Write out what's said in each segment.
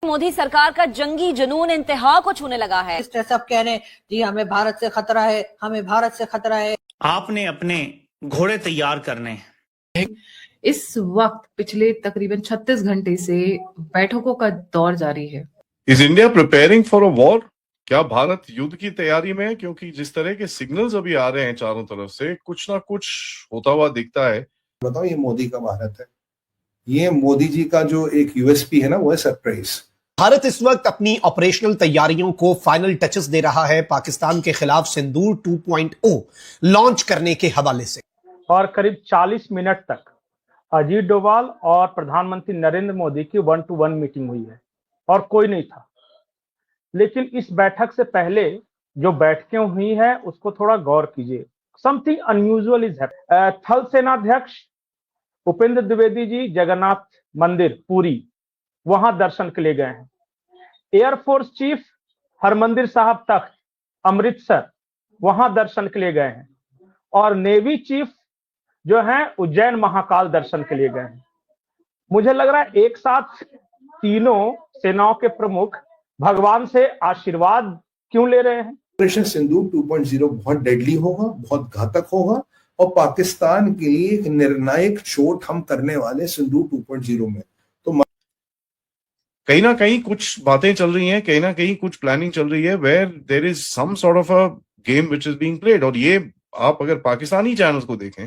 मोदी सरकार का जंगी जुनून इंतहा को छूने लगा है। सब कह रहे हैं जी हमें भारत से खतरा है, हमें भारत से खतरा है। आपने अपने घोड़े तैयार करने। इस वक्त पिछले तकरीबन 36 घंटे से बैठकों का दौर जारी है। Is India preparing for a war? क्या भारत युद्ध की तैयारी में है? क्योंकि जिस तरह के सिग्नल्स अभी आ रहे हैं चारों तरफ से, कुछ ना कुछ होता हुआ दिखता है। बताओ, ये मोदी का भारत है। ये मोदी जी का जो एक यूएसपी है ना, वो है सरप्राइज। भारत इस वक्त अपनी ऑपरेशनल तैयारियों को फाइनल टचेस दे रहा है पाकिस्तान के खिलाफ सिंदूर 2.0 लॉन्च करने के हवाले से। और करीब 40 मिनट तक अजीत डोभाल और प्रधानमंत्री नरेंद्र मोदी की 1-to-1 मीटिंग हुई है और कोई नहीं था। लेकिन इस बैठक से पहले जो बैठकें हुई है उसको थोड़ा गौर कीजिए। Something unusual is happening. थल सेनाध्यक्ष उपेंद्र द्विवेदी जी जगन्नाथ मंदिर पुरी वहां दर्शन के लिए गए हैं। एयरफोर्स चीफ हरमंदिर साहब तख्त अमृतसर वहां दर्शन के लिए गए हैं। और नेवी चीफ जो है उज्जैन महाकाल दर्शन के लिए गए हैं। मुझे लग रहा है एक साथ तीनों सेनाओं के प्रमुख भगवान से आशीर्वाद क्यों ले रहे हैं? ऑपरेशन सिंदूर 2.0 बहुत डेडली होगा, बहुत घातक होगा और पाकिस्तान के लिए एक निर्णायक चोट हम करने वाले सिंदूर 2.0 में। तो कहीं ना कहीं कुछ बातें चल रही हैं, कहीं ना कहीं कुछ प्लानिंग चल रही है, where there is some sort of a game which is being played. और ये आप अगर पाकिस्तानी चैनल्स को देखें,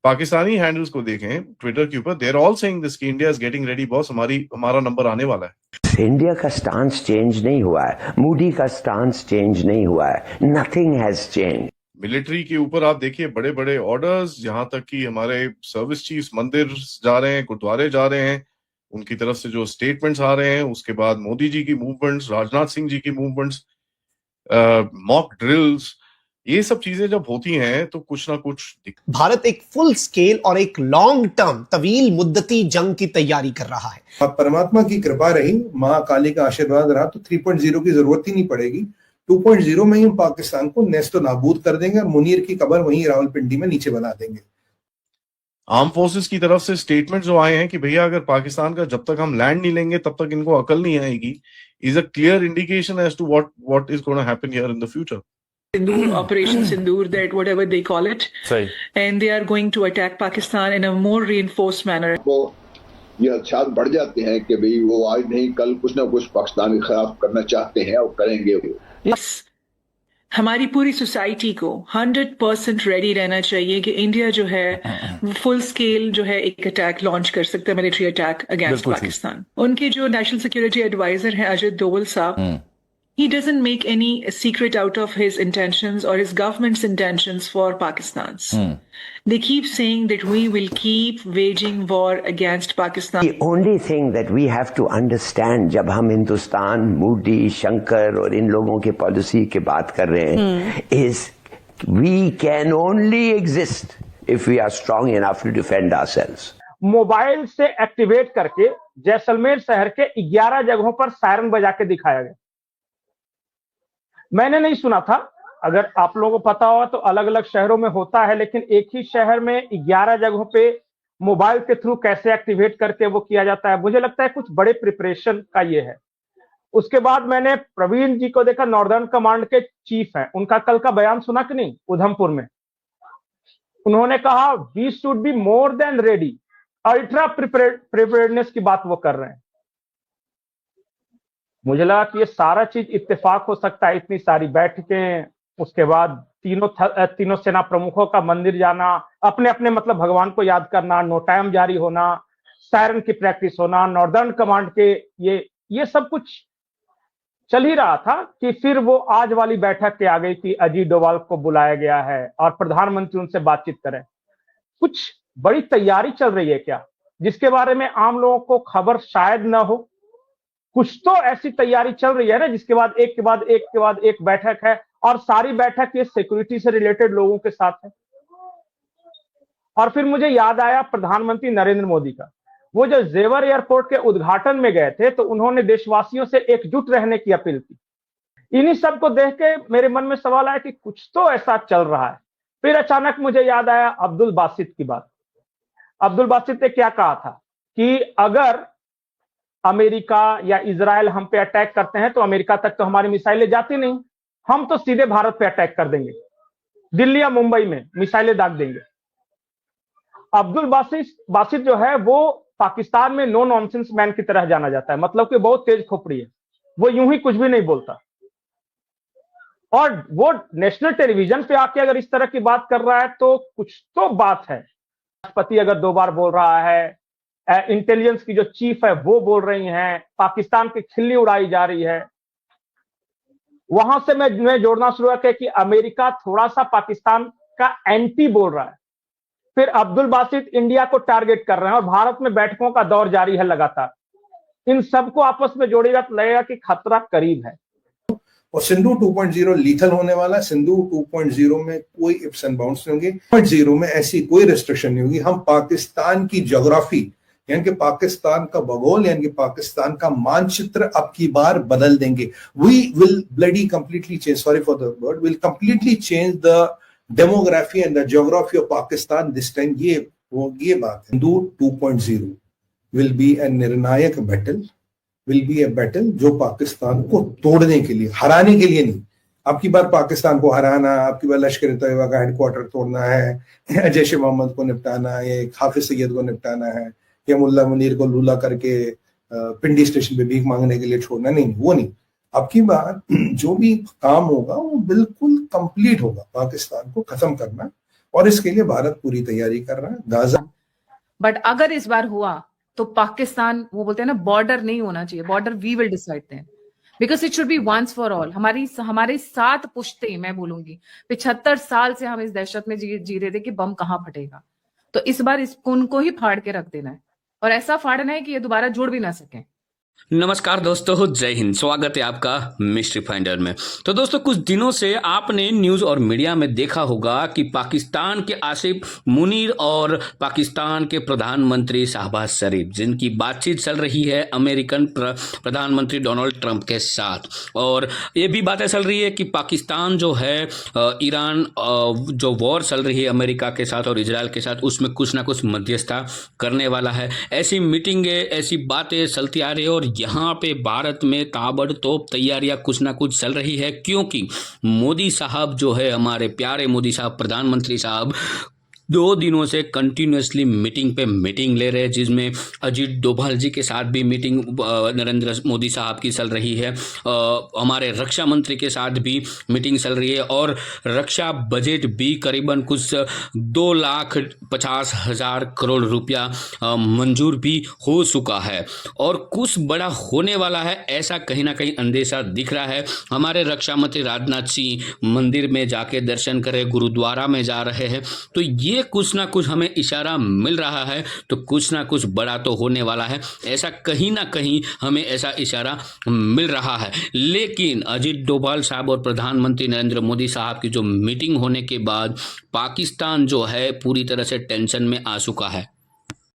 पाकिस्तानी हैंडल्स को देखें ट्विटर के ऊपर, they are all saying this कि India is getting ready boss, हमारा नंबर आने वाला है। इंडिया का स्टांस चेंज नहीं हुआ है, मोदी का स्टांस चेंज नहीं हुआ है, नथिंग हैज चेंज। मिलिट्री के ऊपर आप देखिए बड़े बड़े ऑर्डर्स, यहां तक कि हमारे सर्विस चीफ मंदिर जा रहे हैं, गुरुद्वारे जा रहे हैं, उनकी तरफ से जो स्टेटमेंट्स आ रहे हैं, उसके बाद मोदी जी की मूवमेंट्स, राजनाथ सिंह जी की मूवमेंट्स, मॉक ड्रिल्स, ये सब चीजें जब होती हैं तो कुछ ना कुछ भारत एक फुल स्केल और एक लॉन्ग टर्म तवील मुद्दती जंग की तैयारी कर रहा है। अब परमात्मा की कृपा रही, माँ काली का आशीर्वाद रहा तो 3.0 की जरूरत ही नहीं पड़ेगी। 2.0 में ही हम पाकिस्तान को नेस्तो नाबूद कर देंगे और मुनीर की कब्र वहीं रावलपिंडी में नीचे बना देंगे। आर्म फोर्सेस की तरफ से स्टेटमेंट जो आए हैं कि भैया अगर पाकिस्तान का जब तक हम लैंड नहीं लेंगे तब तक इनको अकल नहीं आएगी, is a clear indication as to what is gonna happen here in the future. Sindoor, Operation Sindoor, that whatever they call it, and they are going to attack Pakistan in a more reinforced manner. वो ये हदशात बढ़ जाते हैं कि भाई वो आज नहीं कल कुछ ना कुछ पाकिस्तान के खिलाफ करना चाहते हैं और करेंगे वो। Yes. हमारी पूरी सोसाइटी को 100% रेडी रहना चाहिए कि इंडिया जो है फुल स्केल जो है एक अटैक लॉन्च कर सकता है, मिलिट्री अटैक अगेंस्ट पाकिस्तान। उनके जो नेशनल सिक्योरिटी एडवाइजर हैं अजित डोवल साहब, he doesn't make any secret out of his intentions or his government's intentions for Pakistan. They keep saying that we will keep waging war against Pakistan. The only thing that we have to understand जब हम हिंदुस्तान, मोदी, शंकर और इन लोगों के policy की बात कर रहे हैं, is we can only exist if we are strong enough to defend ourselves. Mobile से एक्टिवेट करके जैसलमेर शहर के 11 जगहों पर सायरन बजा के दिखाया गया। मैंने नहीं सुना था, अगर आप लोगों को पता हो तो अलग अलग शहरों में होता है, लेकिन एक ही शहर में 11 जगहों पे मोबाइल के थ्रू कैसे एक्टिवेट करके वो किया जाता है। मुझे लगता है कुछ बड़े प्रिपरेशन का ये है। उसके बाद मैंने प्रवीण जी को देखा, नॉर्दर्न कमांड के चीफ हैं, उनका कल का बयान सुना कि नहीं उधमपुर में? उन्होंने कहा we should be more than ready, ultra preparedness की बात वो कर रहे हैं। मुझे लगा कि ये सारा चीज इत्तेफाक हो सकता है, इतनी सारी बैठकें, उसके बाद तीनों सेना प्रमुखों का मंदिर जाना, अपने अपने मतलब भगवान को याद करना, नोटायम जारी होना, सायरन की प्रैक्टिस होना, नॉर्दर्न कमांड के ये सब कुछ चल ही रहा था कि फिर वो आज वाली बैठक के आ गई कि अजीत डोभाल को बुलाया गया है और प्रधानमंत्री उनसे बातचीत करें। कुछ बड़ी तैयारी चल रही है क्या, जिसके बारे में आम लोगों को खबर शायद न हो? कुछ तो ऐसी तैयारी चल रही है ना, जिसके बाद एक के बाद एक के बाद एक बैठक है और सारी बैठक ये सिक्योरिटी से रिलेटेड लोगों के साथ है। और फिर मुझे याद आया प्रधानमंत्री नरेंद्र मोदी का, वो जो जेवर एयरपोर्ट के उद्घाटन में गए थे तो उन्होंने देशवासियों से एकजुट रहने की अपील की। इन्हीं सब को देख के मेरे मन में सवाल आया कि कुछ तो ऐसा चल रहा है। फिर अचानक मुझे याद आया अब्दुल बासित की बात। अब्दुल बासित ने क्या कहा था कि अगर अमेरिका या इजराइल हम पे अटैक करते हैं तो अमेरिका तक तो हमारी मिसाइलें जाती नहीं, हम तो सीधे भारत पे अटैक कर देंगे, दिल्ली या मुंबई में मिसाइलें दाग देंगे। अब्दुल बासित जो है वो पाकिस्तान में नो नॉनसेंस मैन की तरह जाना जाता है, मतलब कि बहुत तेज खोपड़ी है, वो यूं ही कुछ भी नहीं बोलता। और वो नेशनल टेलीविजन पे आके अगर इस तरह की बात कर रहा है तो कुछ तो बात है। राष्ट्रपति अगर 2 बार बोल रहा है, इंटेलिजेंस की जो चीफ है वो बोल रही हैं, पाकिस्तान की खिल्ली उड़ाई जा रही है, वहां से मैं जोड़ना शुरू किया कि अमेरिका थोड़ा सा पाकिस्तान का एंटी बोल रहा है, फिर अब्दुल बासित इंडिया को टारगेट कर रहे हैं और भारत में बैठकों का दौर जारी है लगातार। इन सबको आपस में जोड़ेगा तो लगेगा कि खतरा करीब है। और सिंधु 2.0 लीथल होने वाला है। सिंधु 2.0 में कोई इप्स एंड बाउंड्स नहीं होंगे, 2.0 में ऐसी कोई रिस्ट्रिक्शन नहीं होगी। हम पाकिस्तान की ज्योग्राफी यानी कि पाकिस्तान का भूगोल यानी कि पाकिस्तान का मानचित्र अब की बार बदल देंगे। We will bloody completely change, sorry for the word, will completely change the demography and the geography of Pakistan this time. ये बात है। सिंधु 2.0 विल बी ए निर्णायक battle, will be a battle जो पाकिस्तान को तोड़ने के लिए, हराने के लिए नहीं। अब की बार पाकिस्तान को हराना, अब की बार लश्कर तैयबा का हेडक्वार्टर तोड़ना है, जैश ए मोहम्मद को निपटाना है, हाफिज सैयद को निपटाना है, या मुल्ला मुनीर को लूला करके पिंडी स्टेशन पे भीख मांगने के लिए छोड़ना, नहीं, वो नहीं। अब की बार जो भी काम होगा वो बिल्कुल कंप्लीट होगा, पाकिस्तान को खत्म करना, और इसके लिए भारत पूरी तैयारी कर रहा है। गाजा बट अगर इस बार हुआ तो पाकिस्तान, वो बोलते हैं ना, बॉर्डर नहीं होना चाहिए, border we will decide then, because it should be once for all. हमारे 7 पुश्ते, मैं बोलूंगी 75 साल से हम इस दहशत में जी रहे थे कि बम कहाँ फटेगा, तो इस बार इसको उनको ही फाड़ के रख देना है, और ऐसा फाड़ना है कि ये दोबारा जुड़ भी ना सके। नमस्कार दोस्तों, जय हिंद। स्वागत है आपका मिस्ट्री फाइंडर में। तो दोस्तों, कुछ दिनों से आपने न्यूज और मीडिया में देखा होगा कि पाकिस्तान के आसिफ मुनीर और पाकिस्तान के प्रधानमंत्री शहबाज शरीफ, जिनकी बातचीत चल रही है अमेरिकन प्रधानमंत्री डोनाल्ड ट्रंप के साथ, और ये भी बातें चल रही है कि पाकिस्तान जो है ईरान जो वॉर चल रही है अमेरिका के साथ और इजराइल के साथ, उसमें कुछ ना कुछ मध्यस्थता करने वाला है। ऐसी मीटिंगें, ऐसी बातें चलती आ रही है, और यहाँ पे भारत में ताबड़तोड़ तैयारियां कुछ ना कुछ चल रही है, क्योंकि मोदी साहब जो है, हमारे प्यारे मोदी साहब, प्रधानमंत्री साहब, 2 दिनों से कंटिन्यूसली मीटिंग पे मीटिंग ले रहे हैं, जिसमें अजीत डोभाल जी के साथ भी मीटिंग नरेंद्र मोदी साहब की चल रही है, हमारे रक्षा मंत्री के साथ भी मीटिंग चल रही है, और रक्षा बजट भी करीबन कुछ 2,50,000 करोड़ रुपया मंजूर भी हो चुका है, और कुछ बड़ा होने वाला है, ऐसा कहीं ना कहीं अंदेशा दिख रहा है। हमारे रक्षा मंत्री राजनाथ सिंह मंदिर में जाके दर्शन करे, गुरुद्वारा में जा रहे हैं, तो ये कुछ ना कुछ हमें इशारा मिल रहा है, तो कुछ ना कुछ बड़ा तो होने वाला है, ऐसा कहीं ना कहीं हमें ऐसा इशारा मिल रहा है। लेकिन अजीत डोभाल साहब और प्रधानमंत्री नरेंद्र मोदी साहब की जो मीटिंग होने के बाद पाकिस्तान जो है पूरी तरह से टेंशन में आ चुका है।